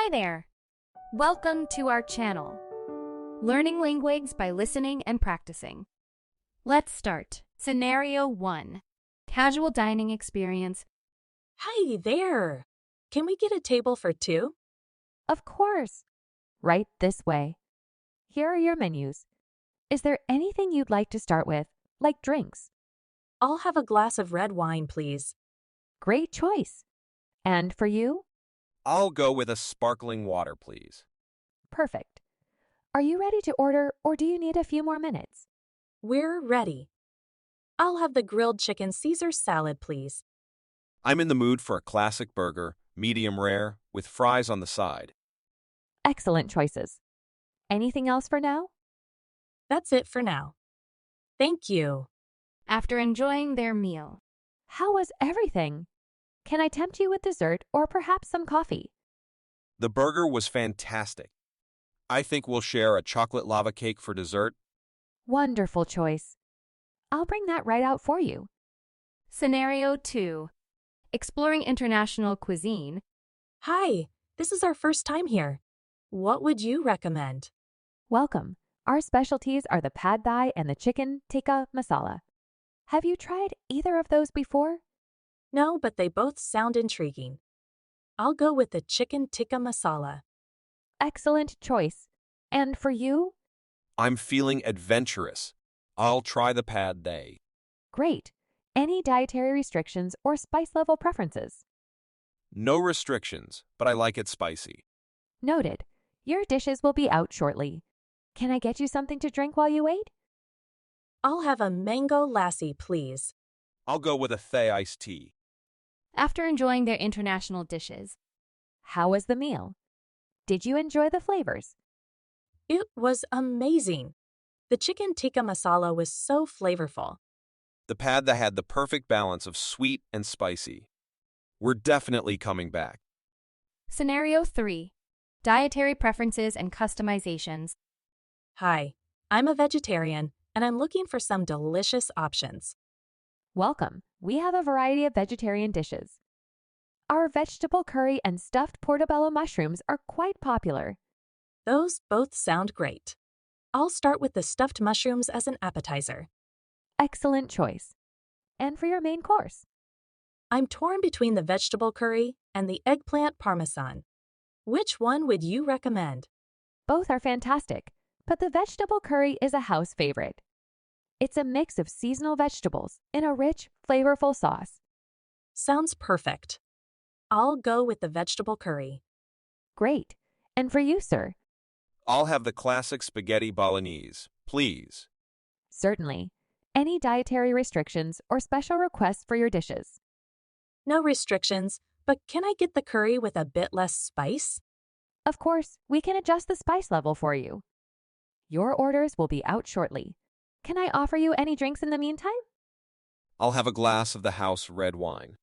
Hi there! Welcome to our channel, Learning Languages by Listening and Practicing. Let's start. Scenario 1. Casual dining experience. Hi there! Can we get a table for two? Of course. Right this way. Here are your menus. Is there anything you'd like to start with, like drinks? I'll have a glass of red wine, please. Great choice. And for you? I'll go with a sparkling water, please. Perfect. Are you ready to order, or do you need a few more minutes? We're ready. I'll have the grilled chicken Caesar salad, please. I'm in the mood for a classic burger, medium rare, with fries on the side. Excellent choices. Anything else for now? That's it for now. Thank you. After enjoying their meal. How was everything? Can I tempt you with dessert or perhaps some coffee? The burger was fantastic. I think we'll share a chocolate lava cake for dessert. Wonderful choice. I'll bring that right out for you. Scenario 2. Exploring international cuisine. Hi, this is our first time here. What would you recommend? Welcome. Our specialties are the pad thai and the chicken tikka masala. Have you tried either of those before? No, but they both sound intriguing. I'll go with the chicken tikka masala. Excellent choice. And for you? I'm feeling adventurous. I'll try the pad thai. Great. Any dietary restrictions or spice level preferences? No restrictions, but I like it spicy. Noted. Your dishes will be out shortly. Can I get you something to drink while you wait? I'll have a mango lassi, please. I'll go with a thai iced tea. After enjoying their international dishes. How was the meal? Did you enjoy the flavors? It was amazing. The chicken tikka masala was so flavorful. The pad thai had the perfect balance of sweet and spicy. We're definitely coming back. Scenario 3. Dietary preferences and customizations. Hi, I'm a vegetarian, and I'm looking for some delicious options. Welcome. We have a variety of vegetarian dishes. Our vegetable curry and stuffed portobello mushrooms are quite popular. Those both sound great. I'll start with the stuffed mushrooms as an appetizer. Excellent choice. And for your main course? I'm torn between the vegetable curry and the eggplant parmesan. Which one would you recommend? Both are fantastic, but the vegetable curry is a house favorite. It's a mix of seasonal vegetables in a rich, flavorful sauce. Sounds perfect. I'll go with the vegetable curry. Great. And for you, sir? I'll have the classic spaghetti bolognese, please. Certainly. Any dietary restrictions or special requests for your dishes? No restrictions, but can I get the curry with a bit less spice? Of course, we can adjust the spice level for you. Your orders will be out shortly. Can I offer you any drinks in the meantime? I'll have a glass of the house red wine.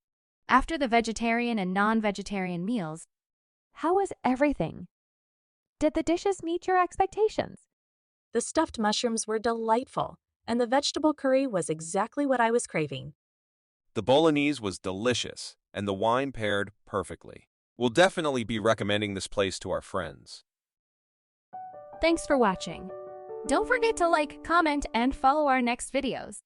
After the vegetarian and non-vegetarian meals. How was everything? Did the dishes meet your expectations? The stuffed mushrooms were delightful, and the vegetable curry was exactly what I was craving. The bolognese was delicious, and the wine paired perfectly. We'll definitely be recommending this place to our friends. Thanks for watching. Don't forget to like, comment, and follow our next videos.